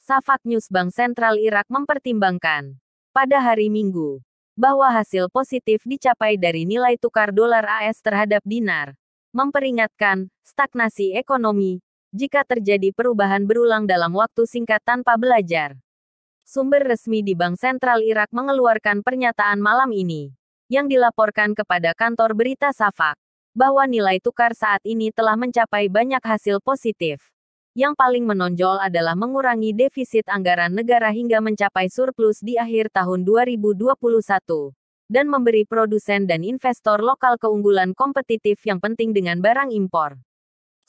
Shafaq News Bank Sentral Irak mempertimbangkan pada hari Minggu bahwa hasil positif dicapai dari nilai tukar dolar AS terhadap dinar, memperingatkan stagnasi ekonomi jika terjadi perubahan berulang dalam waktu singkat tanpa belajar. Sumber resmi di Bank Sentral Irak mengeluarkan pernyataan malam ini, yang dilaporkan kepada kantor berita Shafaq, bahwa nilai tukar saat ini telah mencapai banyak hasil positif. Yang paling menonjol adalah mengurangi defisit anggaran negara hingga mencapai surplus di akhir tahun 2021, dan memberi produsen dan investor lokal keunggulan kompetitif yang penting dengan barang impor.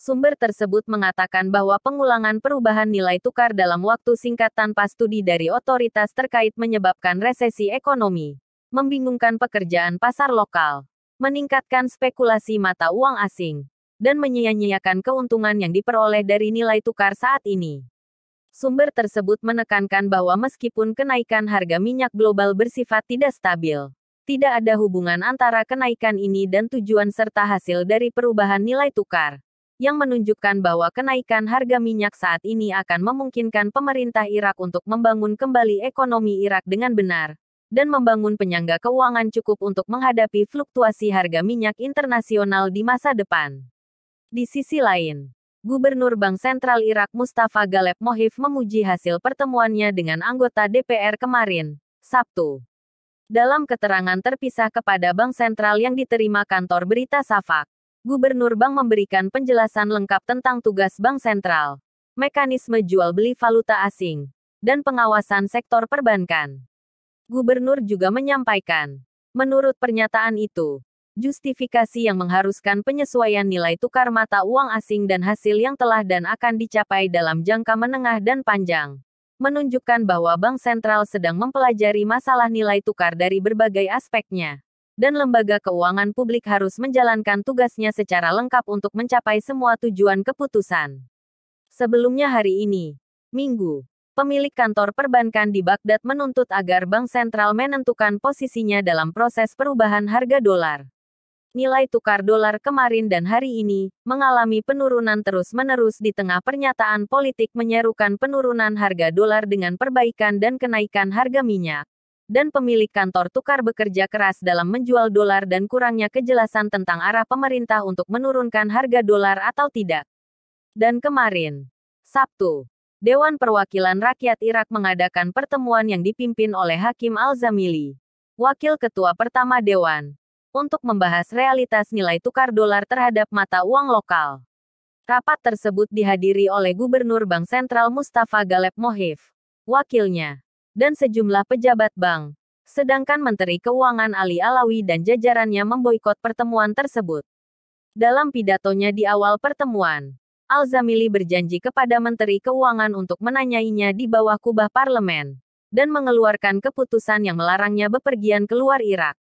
Sumber tersebut mengatakan bahwa pengulangan perubahan nilai tukar dalam waktu singkat tanpa studi dari otoritas terkait menyebabkan resesi ekonomi, membingungkan pekerjaan pasar lokal, meningkatkan spekulasi mata uang asing, dan menyia-nyiakan keuntungan yang diperoleh dari nilai tukar saat ini. Sumber tersebut menekankan bahwa meskipun kenaikan harga minyak global bersifat tidak stabil, tidak ada hubungan antara kenaikan ini dan tujuan serta hasil dari perubahan nilai tukar, yang menunjukkan bahwa kenaikan harga minyak saat ini akan memungkinkan pemerintah Irak untuk membangun kembali ekonomi Irak dengan benar, dan membangun penyangga keuangan cukup untuk menghadapi fluktuasi harga minyak internasional di masa depan. Di sisi lain, Gubernur Bank Sentral Irak Mustafa Galeb Mohif memuji hasil pertemuannya dengan anggota DPR kemarin, Sabtu. Dalam keterangan terpisah kepada Bank Sentral yang diterima kantor berita Shafaq, Gubernur Bank memberikan penjelasan lengkap tentang tugas Bank Sentral, mekanisme jual beli valuta asing, dan pengawasan sektor perbankan. Gubernur juga menyampaikan, menurut pernyataan itu, justifikasi yang mengharuskan penyesuaian nilai tukar mata uang asing dan hasil yang telah dan akan dicapai dalam jangka menengah dan panjang, menunjukkan bahwa Bank Sentral sedang mempelajari masalah nilai tukar dari berbagai aspeknya, dan lembaga keuangan publik harus menjalankan tugasnya secara lengkap untuk mencapai semua tujuan keputusan. Sebelumnya hari ini, Minggu, pemilik kantor perbankan di Baghdad menuntut agar Bank Sentral menentukan posisinya dalam proses perubahan harga dolar. Nilai tukar dolar kemarin dan hari ini mengalami penurunan terus-menerus di tengah pernyataan politik menyerukan penurunan harga dolar dengan perbaikan dan kenaikan harga minyak. Dan pemilik kantor tukar bekerja keras dalam menjual dolar dan kurangnya kejelasan tentang arah pemerintah untuk menurunkan harga dolar atau tidak. Dan kemarin, Sabtu, Dewan Perwakilan Rakyat Irak mengadakan pertemuan yang dipimpin oleh Hakim Al-Zamili, wakil ketua pertama Dewan, untuk membahas realitas nilai tukar dolar terhadap mata uang lokal. Rapat tersebut dihadiri oleh Gubernur Bank Sentral Mustafa Galeb Mohif, wakilnya, dan sejumlah pejabat bank, sedangkan Menteri Keuangan Ali Alawi dan jajarannya memboikot pertemuan tersebut. Dalam pidatonya di awal pertemuan, Al-Zamili berjanji kepada Menteri Keuangan untuk menanyainya di bawah kubah parlemen, dan mengeluarkan keputusan yang melarangnya bepergian keluar Irak.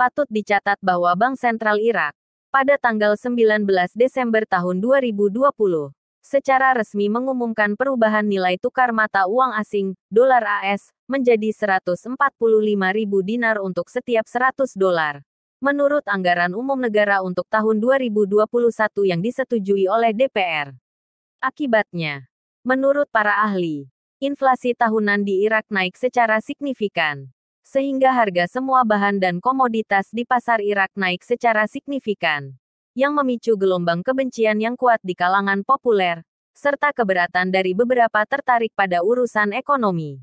Patut dicatat bahwa Bank Sentral Irak, pada tanggal 19 Desember tahun 2020, secara resmi mengumumkan perubahan nilai tukar mata uang asing, dolar AS, menjadi 145.000 dinar untuk setiap 100 dolar. Menurut anggaran umum negara untuk tahun 2021 yang disetujui oleh DPR. Akibatnya, menurut para ahli, inflasi tahunan di Irak naik secara signifikan, sehingga harga semua bahan dan komoditas di pasar Irak naik secara signifikan, yang memicu gelombang kebencian yang kuat di kalangan populer, serta keberatan dari beberapa tertarik pada urusan ekonomi.